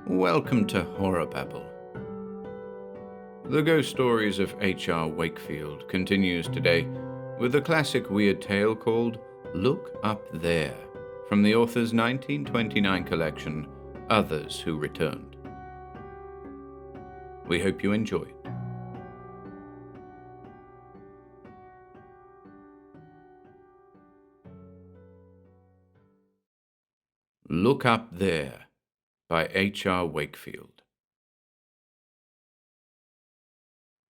Welcome to HorrorBabble. The ghost stories of H.R. Wakefield continues today with a classic weird tale called Look Up There, from the author's 1929 collection, Others Who Returned. We hope you enjoyed. Look Up There by H.R. Wakefield.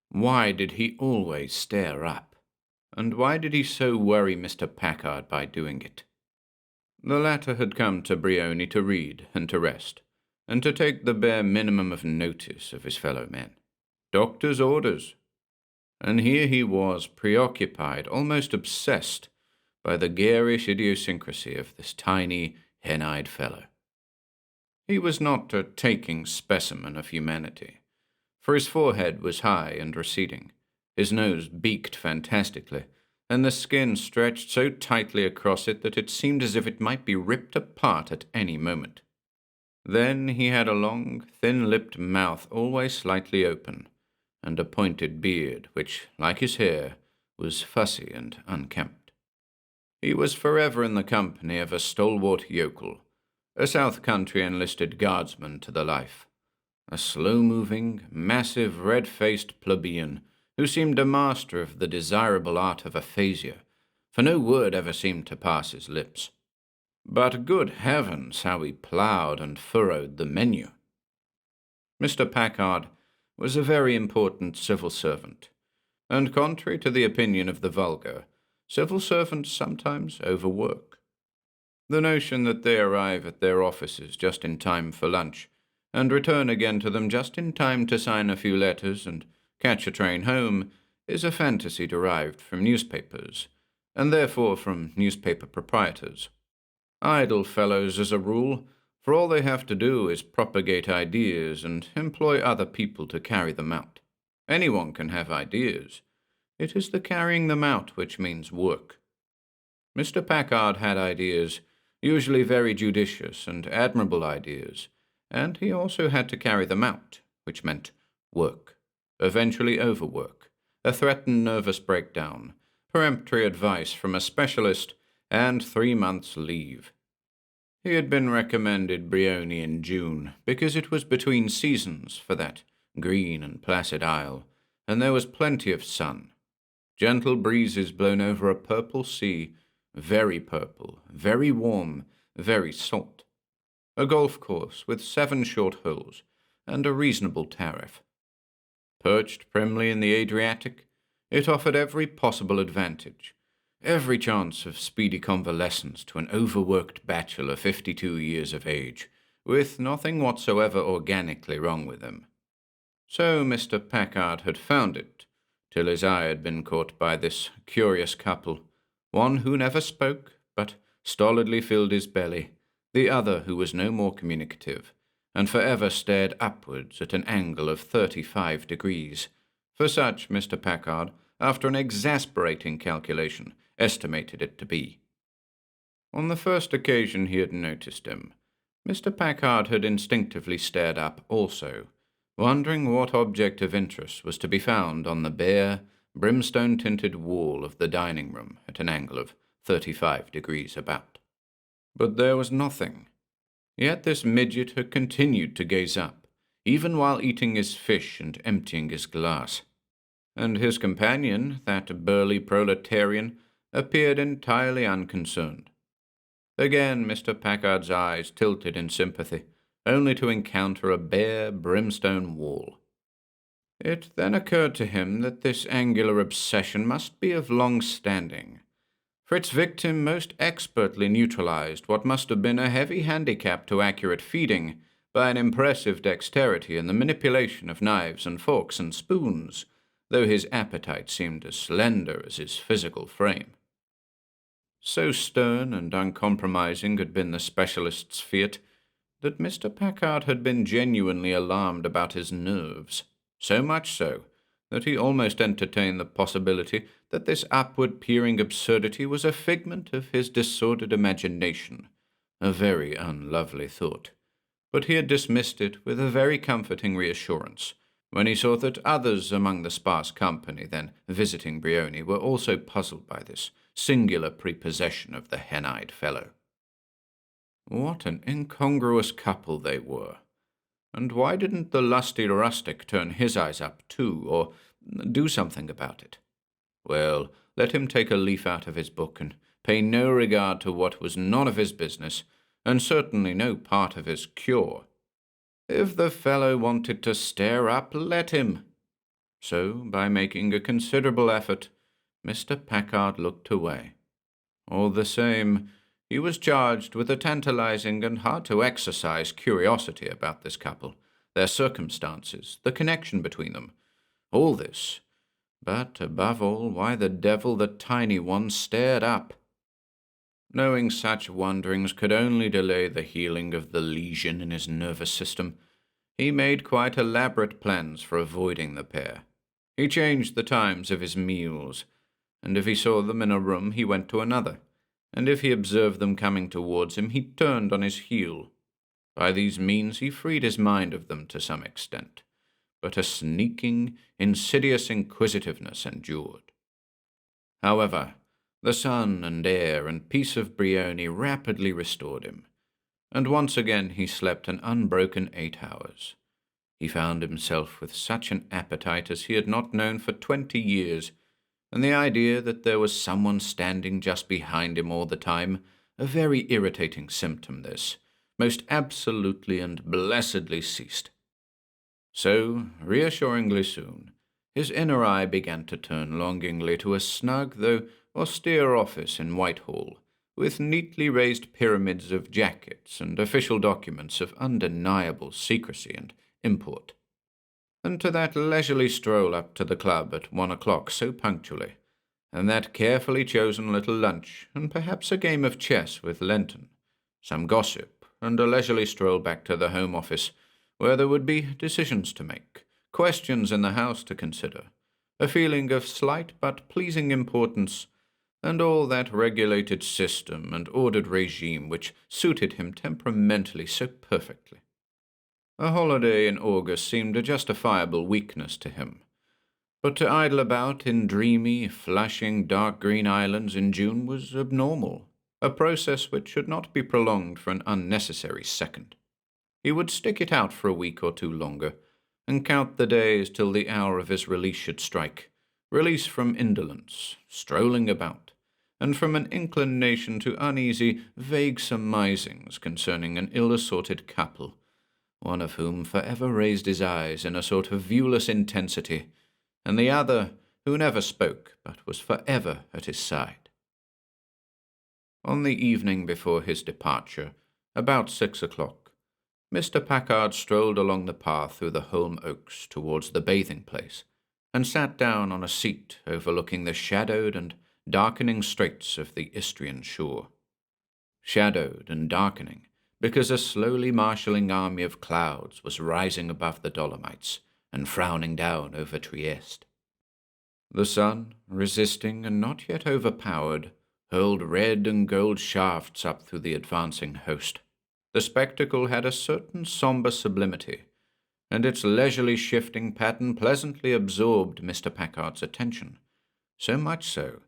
Why did he always stare up? And why did he so worry Mr. Packard by doing it? The latter had come to Briony to read and to rest, and to take the bare minimum of notice of his fellow men. Doctor's orders. And here he was, preoccupied, almost obsessed, by the garish idiosyncrasy of this tiny, hen-eyed fellow. He was not a taking specimen of humanity, for his forehead was high and receding, his nose beaked fantastically, and the skin stretched so tightly across it that it seemed as if it might be ripped apart at any moment. Then he had a long, thin-lipped mouth always slightly open, and a pointed beard which, like his hair, was fussy and unkempt. He was forever in the company of a stalwart yokel, a South Country enlisted guardsman to the life, a slow-moving, massive, red-faced plebeian who seemed a master of the desirable art of aphasia, for no word ever seemed to pass his lips. But good heavens, how he ploughed and furrowed the menu! Mr. Packard was a very important civil servant, and contrary to the opinion of the vulgar, civil servants sometimes overwork. The notion that they arrive at their offices just in time for lunch, and return again to them just in time to sign a few letters and catch a train home, is a fantasy derived from newspapers, and therefore from newspaper proprietors. Idle fellows, as a rule, for all they have to do is propagate ideas and employ other people to carry them out. Anyone can have ideas. It is the carrying them out which means work. Mr. Packard had ideas, usually very judicious and admirable ideas, and he also had to carry them out, which meant work, eventually overwork, a threatened nervous breakdown, peremptory advice from a specialist, and 3 months' leave. He had been recommended Briony in June, because it was between seasons for that green and placid isle, and there was plenty of sun. Gentle breezes blown over a purple sea, very purple, very warm, very salt. A golf course with 7 short holes, and a reasonable tariff. Perched primly in the Adriatic, it offered every possible advantage, every chance of speedy convalescence to an overworked bachelor 52 years of age, with nothing whatsoever organically wrong with him. So Mr. Packard had found it, till his eye had been caught by this curious couple, one who never spoke, but stolidly filled his belly, the other who was no more communicative, and forever stared upwards at an angle of 35 degrees, for such Mr. Packard, after an exasperating calculation, estimated it to be. On the first occasion he had noticed him, Mr. Packard had instinctively stared up also, wondering what object of interest was to be found on the bare, brimstone-tinted wall of the dining-room at an angle of 35 degrees about. But there was nothing. Yet this midget had continued to gaze up, even while eating his fish and emptying his glass. And his companion, that burly proletarian, appeared entirely unconcerned. Again Mr. Packard's eyes tilted in sympathy, only to encounter a bare, brimstone wall. It then occurred to him that this angular obsession must be of long standing, for its victim most expertly neutralized what must have been a heavy handicap to accurate feeding by an impressive dexterity in the manipulation of knives and forks and spoons, though his appetite seemed as slender as his physical frame. So stern and uncompromising had been the specialist's fiat that Mr. Packard had been genuinely alarmed about his nerves, so much so that he almost entertained the possibility that this upward-peering absurdity was a figment of his disordered imagination, a very unlovely thought, but he had dismissed it with a very comforting reassurance when he saw that others among the sparse company then visiting Brioni were also puzzled by this singular prepossession of the hen-eyed fellow. What an incongruous couple they were! And why didn't the lusty rustic turn his eyes up too, or do something about it? Well, let him take a leaf out of his book and pay no regard to what was none of his business, and certainly no part of his cure. If the fellow wanted to stare up, let him. So, by making a considerable effort, Mr. Packard looked away. All the same, he was charged with a tantalizing and hard-to-exercise curiosity about this couple, their circumstances, the connection between them, all this. But, above all, why the devil the tiny one stared up. Knowing such wonderings could only delay the healing of the lesion in his nervous system, he made quite elaborate plans for avoiding the pair. He changed the times of his meals, and if he saw them in a room, he went to another, and if he observed them coming towards him, he turned on his heel. By these means he freed his mind of them to some extent, but a sneaking, insidious inquisitiveness endured. However, the sun and air and peace of Brioni rapidly restored him, and once again he slept an unbroken 8 hours. He found himself with such an appetite as he had not known for 20 years, and the idea that there was someone standing just behind him all the time, a very irritating symptom this, most absolutely and blessedly ceased. So, reassuringly soon, his inner eye began to turn longingly to a snug though austere office in Whitehall, with neatly raised pyramids of jackets and official documents of undeniable secrecy and import, and to that leisurely stroll up to the club at 1 o'clock so punctually, and that carefully chosen little lunch, and perhaps a game of chess with Lenton, some gossip, and a leisurely stroll back to the Home Office, where there would be decisions to make, questions in the House to consider, a feeling of slight but pleasing importance, and all that regulated system and ordered regime which suited him temperamentally so perfectly. A holiday in August seemed a justifiable weakness to him, but to idle about in dreamy, flashing, dark green islands in June was abnormal, a process which should not be prolonged for an unnecessary second. He would stick it out for a week or two longer, and count the days till the hour of his release should strike, release from indolence, strolling about, and from an inclination to uneasy, vague surmisings concerning an ill-assorted couple, one of whom forever raised his eyes in a sort of viewless intensity, and the other who never spoke but was forever at his side. On the evening before his departure, about 6 o'clock, Mr. Packard strolled along the path through the Holm Oaks towards the bathing place, and sat down on a seat overlooking the shadowed and darkening straits of the Istrian shore. Shadowed and darkening, because a slowly marshalling army of clouds was rising above the Dolomites and frowning down over Trieste. The sun, resisting and not yet overpowered, hurled red and gold shafts up through the advancing host. The spectacle had a certain sombre sublimity, and its leisurely shifting pattern pleasantly absorbed Mr. Packard's attention, so much so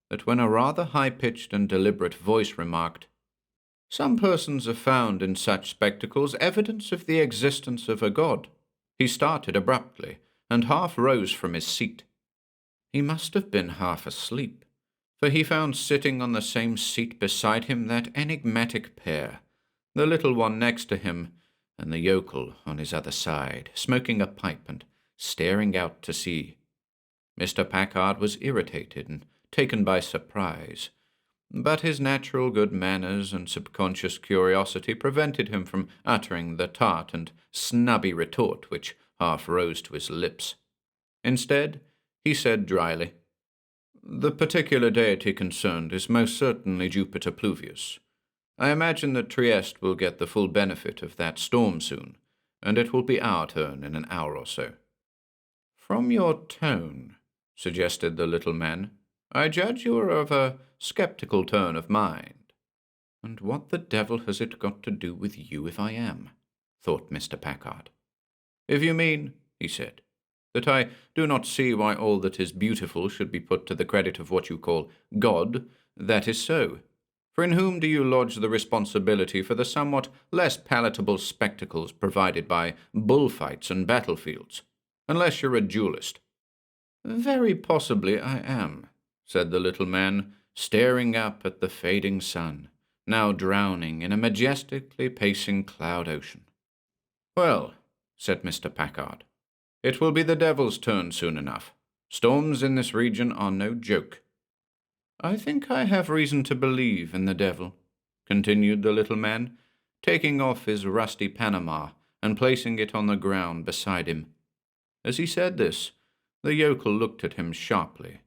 that when a rather high-pitched and deliberate voice remarked, "Some persons have found in such spectacles evidence of the existence of a god," he started abruptly, and half rose from his seat. He must have been half asleep, for he found sitting on the same seat beside him that enigmatic pair, the little one next to him, and the yokel on his other side, smoking a pipe and staring out to sea. Mr. Packard was irritated and taken by surprise, but his natural good manners and subconscious curiosity prevented him from uttering the tart and snubby retort which half rose to his lips. Instead, he said dryly, "The particular deity concerned is most certainly Jupiter Pluvius. I imagine that Trieste will get the full benefit of that storm soon, and it will be our turn in an hour or so." "From your tone," suggested the little man, "I judge you are of a sceptical turn of mind. And what the devil has it got to do with you if I am?" thought Mr. Packard. If you mean, he said, that I do not see why all that is beautiful should be put to the credit of what you call God, that is so. For in whom do you lodge the responsibility for the somewhat less palatable spectacles provided by bullfights and battlefields? Unless you're a duelist. Very possibly I am, said the little man, staring up at the fading sun, now drowning in a majestically pacing cloud ocean. Well, said Mr. Packard, it will be the devil's turn soon enough. Storms in this region are no joke. I think I have reason to believe in the devil, continued the little man, taking off his rusty Panama and placing it on the ground beside him. As he said this, the yokel looked at him sharply,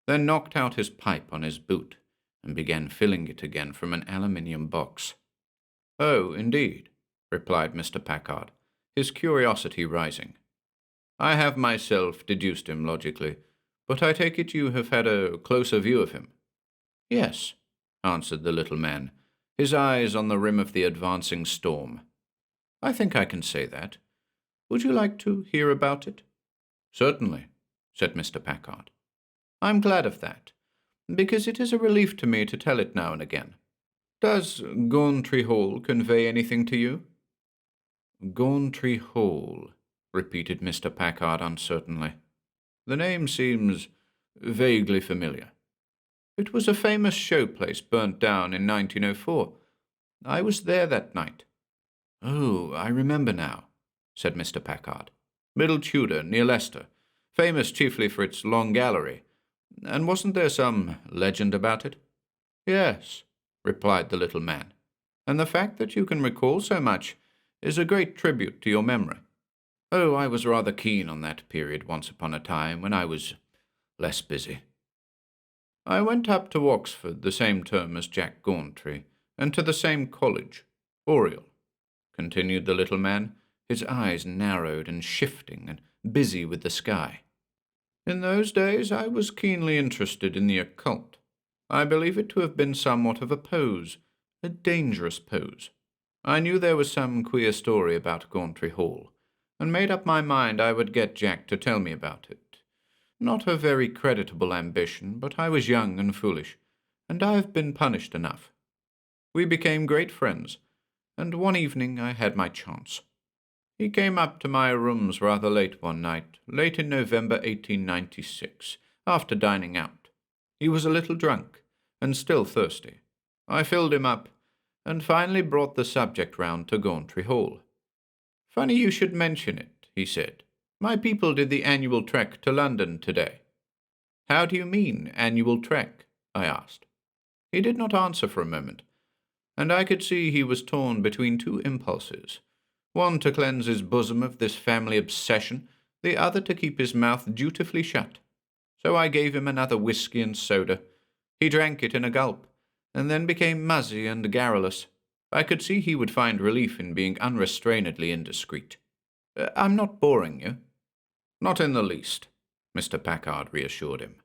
then knocked out his pipe on his boot and began filling it again from an aluminium box. Oh, indeed, replied Mr. Packard, his curiosity rising. I have myself deduced him logically, but I take it you have had a closer view of him. Yes, answered the little man, his eyes on the rim of the advancing storm. I think I can say that. Would you like to hear about it? Certainly, said Mr. Packard. I'm glad of that, because it is a relief to me to tell it now and again. Does Gauntry Hall convey anything to you? Gauntry Hall, repeated Mr. Packard uncertainly. The name seems vaguely familiar. It was a famous show place burnt down in 1904. I was there that night. Oh, I remember now, said Mr. Packard. Middle Tudor, near Leicester, famous chiefly for its long gallery. And wasn't there some legend about it? Yes, replied the little man, and the fact that you can recall so much is a great tribute to your memory. Oh, I was rather keen on that period once upon a time when I was less busy. I went up to Oxford the same term as Jack Gauntry, and to the same college, Oriel, continued the little man, his eyes narrowed and shifting and busy with the sky. In those days I was keenly interested in the occult. I believe it to have been somewhat of a pose, a dangerous pose. I knew there was some queer story about Gauntry Hall, and made up my mind I would get Jack to tell me about it. Not a very creditable ambition, but I was young and foolish, and I have been punished enough. We became great friends, and one evening I had my chance. He came up to my rooms rather late one night, late in November 1896, after dining out. He was a little drunk, and still thirsty. I filled him up, and finally brought the subject round to Gauntry Hall. Funny you should mention it, he said. My people did the annual trek to London today. How do you mean, annual trek? I asked. He did not answer for a moment, and I could see he was torn between two impulses, one to cleanse his bosom of this family obsession, the other to keep his mouth dutifully shut. So I gave him another whisky and soda. He drank it in a gulp, and then became muzzy and garrulous. I could see he would find relief in being unrestrainedly indiscreet. I'm not boring you. Not in the least, Mr. Packard reassured him.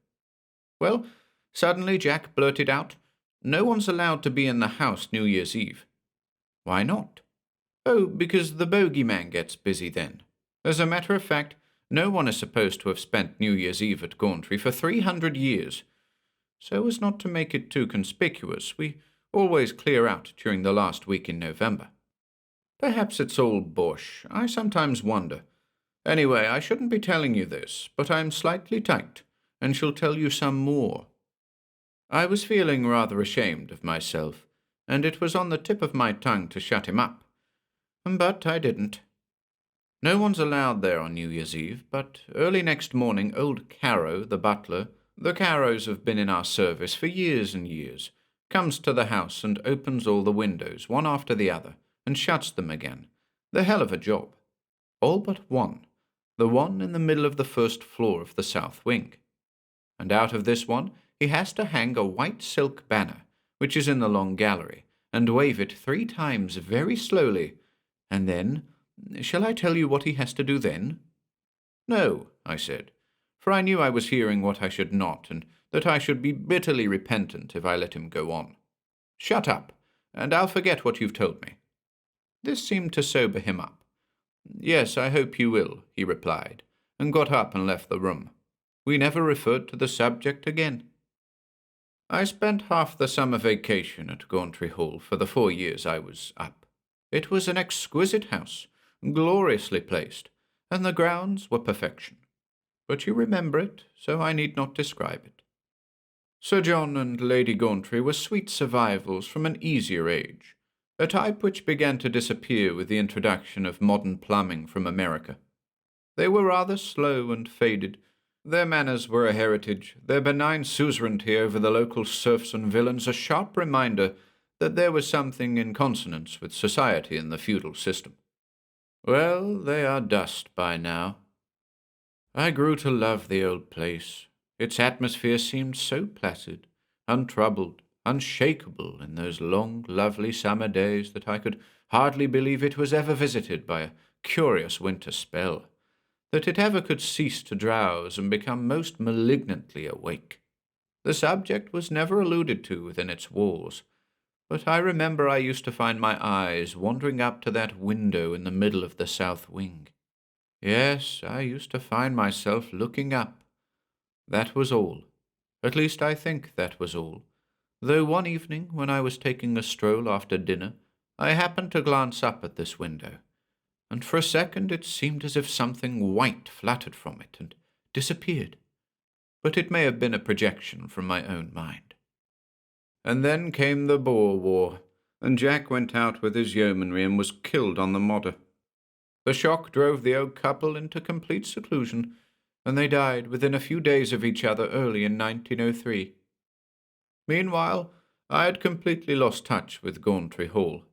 Well, suddenly Jack blurted out, No one's allowed to be in the house New Year's Eve. Why not? Oh, because the bogeyman gets busy then. As a matter of fact, no one is supposed to have spent New Year's Eve at Gauntry for 300 years. So as not to make it too conspicuous, we always clear out during the last week in November. Perhaps it's all bosh. I sometimes wonder. Anyway, I shouldn't be telling you this, but I'm slightly tight, and shall tell you some more. I was feeling rather ashamed of myself, and it was on the tip of my tongue to shut him up. But I didn't. No one's allowed there on New Year's Eve, but early next morning old Carrow, the butler, the Carrows have been in our service for years and years, comes to the house and opens all the windows, one after the other, and shuts them again. The hell of a job. All but one. The one in the middle of the first floor of the south wing. And out of this one he has to hang a white silk banner, which is in the long gallery, and wave it 3 times very slowly, and then, shall I tell you what he has to do then? No, I said, for I knew I was hearing what I should not, and that I should be bitterly repentant if I let him go on. Shut up, and I'll forget what you've told me. This seemed to sober him up. "Yes, I hope you will," he replied, and got up and left the room. We never referred to the subject again. I spent half the summer vacation at Gauntry Hall for the 4 years I was up. It was an exquisite house, gloriously placed, and the grounds were perfection. But you remember it, so I need not describe it. Sir John and Lady Gauntry were sweet survivals from an easier age, a type which began to disappear with the introduction of modern plumbing from America. They were rather slow and faded. Their manners were a heritage, their benign suzerainty over the local serfs and villains a sharp reminder that there was something in consonance with society in the feudal system. Well, they are dust by now. I grew to love the old place. Its atmosphere seemed so placid, untroubled, unshakable in those long, lovely summer days that I could hardly believe it was ever visited by a curious winter spell, that it ever could cease to drowse and become most malignantly awake. The subject was never alluded to within its walls, but I remember I used to find my eyes wandering up to that window in the middle of the south wing. Yes, I used to find myself looking up. That was all. At least I think that was all. Though one evening, when I was taking a stroll after dinner, I happened to glance up at this window, and for a second it seemed as if something white fluttered from it and disappeared. But it may have been a projection from my own mind. And then came the Boer War, and Jack went out with his yeomanry and was killed on the Modder. The shock drove the old couple into complete seclusion, and they died within a few days of each other early in 1903. Meanwhile, I had completely lost touch with Gauntry Hall,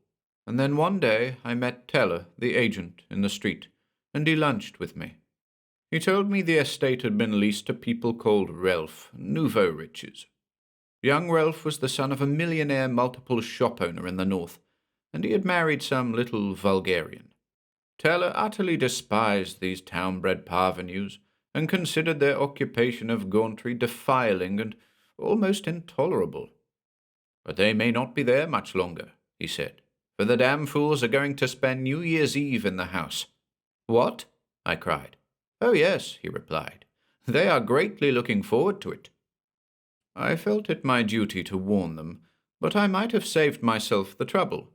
and then one day I met Teller, the agent, in the street, and he lunched with me. He told me the estate had been leased to people called Relf, nouveau riches. Young Relf was the son of a millionaire multiple shop owner in the north, and he had married some little vulgarian. Teller utterly despised these town-bred parvenus, and considered their occupation of Gauntry defiling and almost intolerable. "But they may not be there much longer," he said, "for the damn fools are going to spend New Year's Eve in the house." "What?" I cried. "Oh, yes," he replied. "They are greatly looking forward to it." I felt it my duty to warn them, but I might have saved myself the trouble,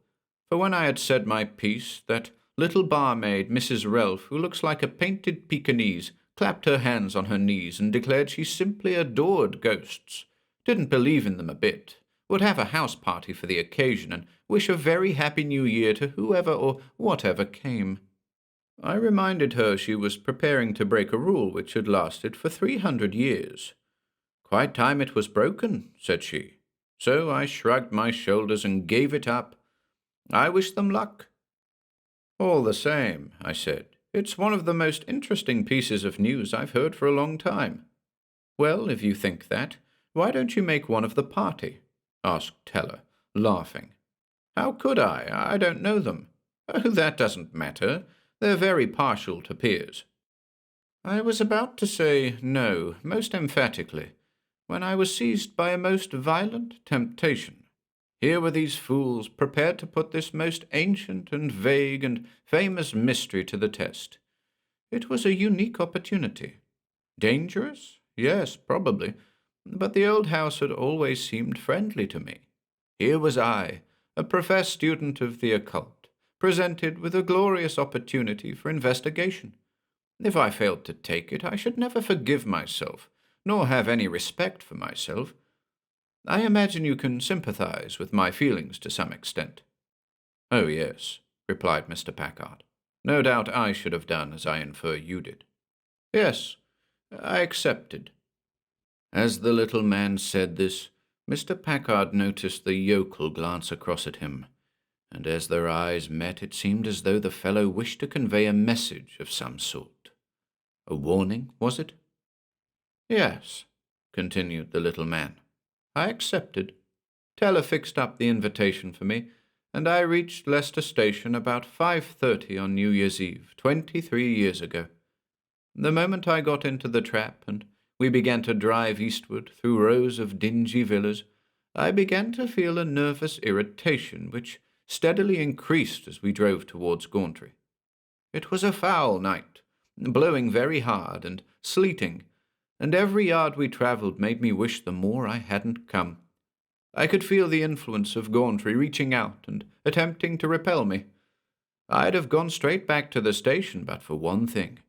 for when I had said my piece, that little barmaid, Mrs. Relf, who looks like a painted Pekingese, clapped her hands on her knees and declared she simply adored ghosts, didn't believe in them a bit, would have a house party for the occasion, and wish a very happy new year to whoever or whatever came. I reminded her she was preparing to break a rule which had lasted for 300 years. "Quite time it was broken," said she. So I shrugged my shoulders and gave it up. I wish them luck. "All the same," I said, "it's one of the most interesting pieces of news I've heard for a long time." "Well, if you think that, why don't you make one of the party?" asked Teller, laughing. "How could I? I don't know them." "Oh, that doesn't matter. They're very partial to peers." I was about to say no, most emphatically, when I was seized by a most violent temptation. Here were these fools prepared to put this most ancient and vague and famous mystery to the test. It was a unique opportunity. Dangerous? Yes, probably, but the old house had always seemed friendly to me. Here was I, a professed student of the occult, presented with a glorious opportunity for investigation. If I failed to take it, I should never forgive myself, nor have any respect for myself. I imagine you can sympathize with my feelings to some extent. "Oh, yes," replied Mr. Packard. "No doubt I should have done as I infer you did." "Yes, I accepted." As the little man said this, Mr. Packard noticed the yokel glance across at him, and as their eyes met it seemed as though the fellow wished to convey a message of some sort. A warning, was it? "Yes," continued the little man. "I accepted. Teller fixed up the invitation for me, and I reached Leicester Station about 5:30 on New Year's Eve, 23 years ago. The moment I got into the trap, and we began to drive eastward through rows of dingy villas, I began to feel a nervous irritation which steadily increased as we drove towards Gauntry. It was a foul night, blowing very hard and sleeting, and every yard we travelled made me wish the more I hadn't come. I could feel the influence of Gauntry reaching out and attempting to repel me. I'd have gone straight back to the station but for one thing.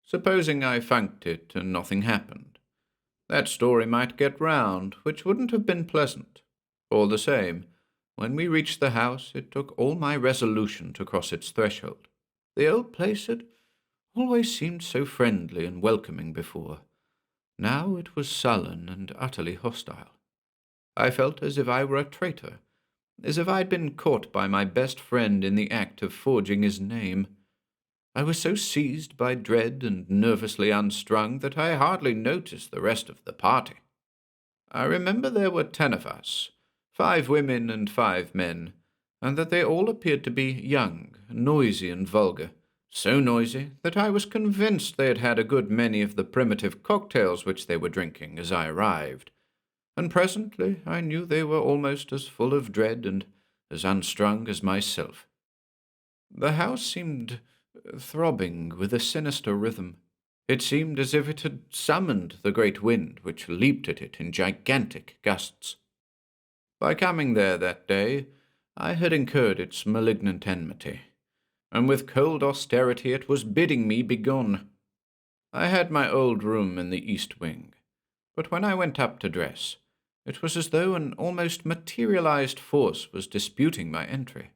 Supposing I funked it and nothing happened. That story might get round, which wouldn't have been pleasant. All the same, when we reached the house, it took all my resolution to cross its threshold. The old place had always seemed so friendly and welcoming before. Now it was sullen and utterly hostile. I felt as if I were a traitor, as if I'd been caught by my best friend in the act of forging his name. I was so seized by dread and nervously unstrung that I hardly noticed the rest of the party. I remember there were 10 of us, 5 women and 5 men, and that they all appeared to be young, noisy and vulgar, so noisy that I was convinced they had had a good many of the primitive cocktails which they were drinking as I arrived, and presently I knew they were almost as full of dread and as unstrung as myself. The house seemed throbbing with a sinister rhythm. It seemed as if it had summoned the great wind which leaped at it in gigantic gusts. By coming there that day, I had incurred its malignant enmity, and with cold austerity it was bidding me begone. I had my old room in the east wing, but when I went up to dress, it was as though an almost materialized force was disputing my entry.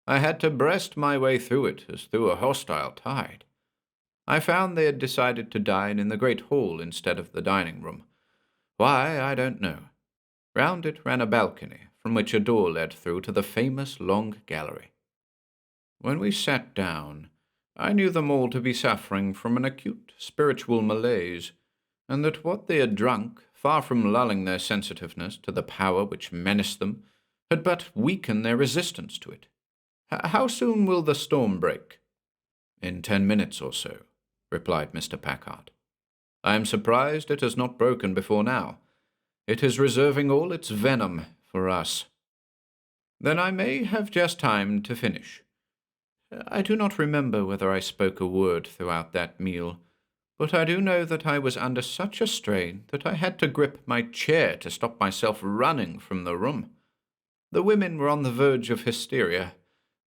I had to breast my way through it as through a hostile tide. I found they had decided to dine in the great hall instead of the dining room. Why, I don't know. Round it ran a balcony, from which a door led through to the famous long gallery. When we sat down, I knew them all to be suffering from an acute spiritual malaise, and that what they had drunk, far from lulling their sensitiveness to the power which menaced them, had but weakened their resistance to it. How soon will the storm break? In 10 minutes or so, replied Mr. Packard. I am surprised it has not broken before now. It is reserving all its venom for us. Then I may have just time to finish. I do not remember whether I spoke a word throughout that meal, but I do know that I was under such a strain that I had to grip my chair to stop myself running from the room. The women were on the verge of hysteria.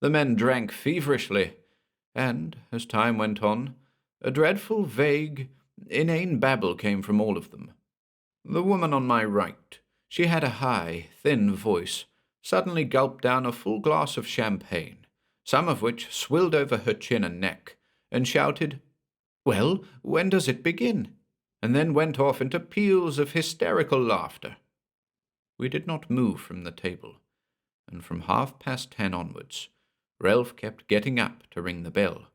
The men drank feverishly, and, as time went on, a dreadful, vague, inane babble came from all of them. The woman on my right, she had a high, thin voice, suddenly gulped down a full glass of champagne, some of which swilled over her chin and neck, and shouted, "Well, when does it begin?" and then went off into peals of hysterical laughter. We did not move from the table, and from 10:30 onwards, Ralph kept getting up to ring the bell,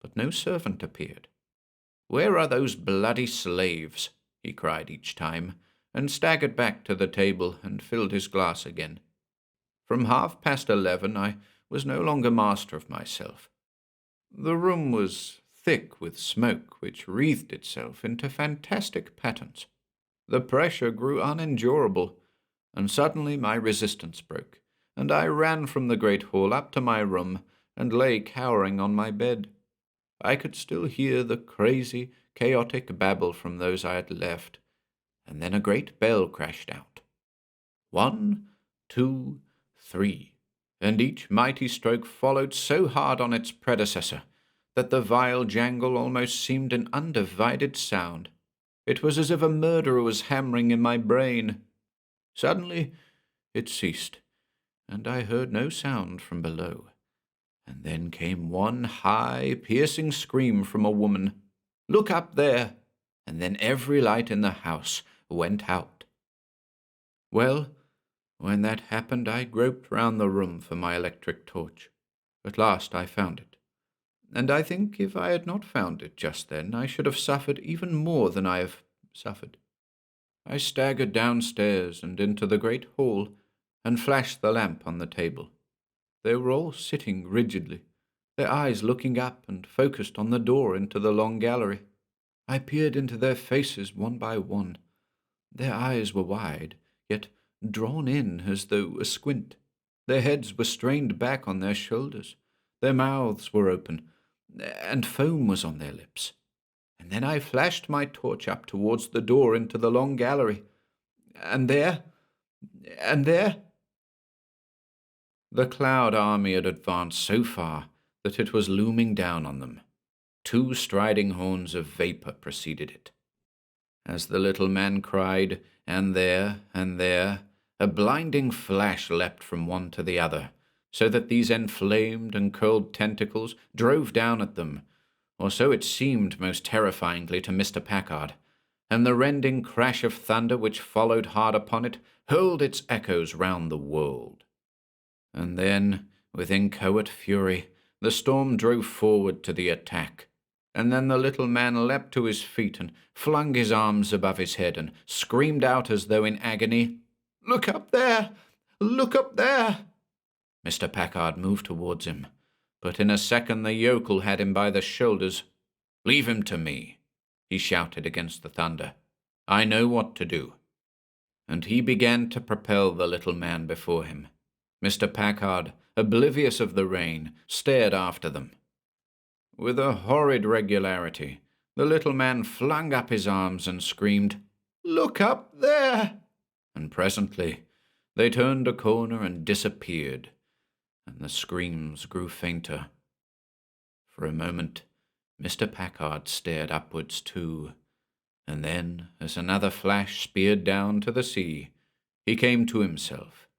but no servant appeared. "Where are those bloody slaves?" he cried each time, and staggered back to the table and filled his glass again. From 11:30 I was no longer master of myself. The room was thick with smoke which wreathed itself into fantastic patterns. The pressure grew unendurable, and suddenly my resistance broke, and I ran from the great hall up to my room and lay cowering on my bed. I could still hear the crazy, chaotic babble from those I had left, and then a great bell crashed out. 1, 2, 3, and each mighty stroke followed so hard on its predecessor that the vile jangle almost seemed an undivided sound. It was as if a murderer was hammering in my brain. Suddenly it ceased, and I heard no sound from below. And then came one high, piercing scream from a woman, "Look up there!" and then every light in the house went out. Well, when that happened, I groped round the room for my electric torch. At last I found it, and I think if I had not found it just then, I should have suffered even more than I have suffered. I staggered downstairs and into the great hall, and flashed the lamp on the table. They were all sitting rigidly, their eyes looking up and focused on the door into the long gallery. I peered into their faces one by one. Their eyes were wide, yet drawn in as though asquint. Their heads were strained back on their shoulders. Their mouths were open, and foam was on their lips. And then I flashed my torch up towards the door into the long gallery. And there... The cloud army had advanced so far that it was looming down on them. 2 striding horns of vapour preceded it. As the little man cried, and there, a blinding flash leapt from one to the other, so that these enflamed and curled tentacles drove down at them, or so it seemed most terrifyingly to Mr. Packard, and the rending crash of thunder which followed hard upon it hurled its echoes round the world. And then, with inchoate fury, the storm drove forward to the attack, and then the little man leapt to his feet and flung his arms above his head and screamed out as though in agony, "Look up there! Look up there!" Mr. Packard moved towards him, but in a second the yokel had him by the shoulders. "Leave him to me," he shouted against the thunder. "I know what to do." And he began to propel the little man before him. Mr. Packard, oblivious of the rain, stared after them. With a horrid regularity, the little man flung up his arms and screamed, "Look up there!" And presently they turned a corner and disappeared, and the screams grew fainter. For a moment, Mr. Packard stared upwards too, and then, as another flash speared down to the sea, he came to himself,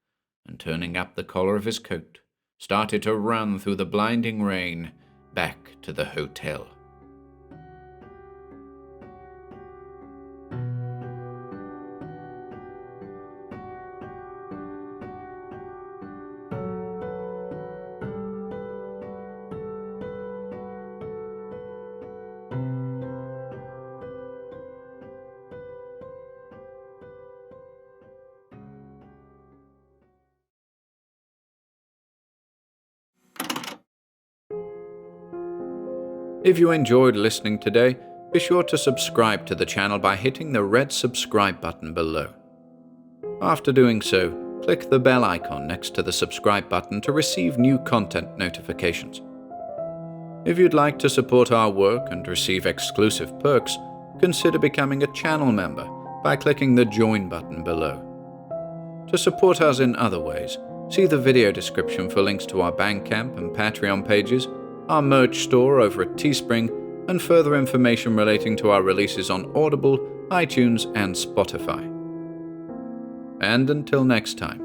and turning up the collar of his coat, started to run through the blinding rain back to the hotel. If you enjoyed listening today, be sure to subscribe to the channel by hitting the red subscribe button below. After doing so, click the bell icon next to the subscribe button to receive new content notifications. If you'd like to support our work and receive exclusive perks, consider becoming a channel member by clicking the join button below. To support us in other ways, see the video description for links to our Bandcamp and Patreon pages, our merch store over at Teespring, and further information relating to our releases on Audible, iTunes, and Spotify. And until next time,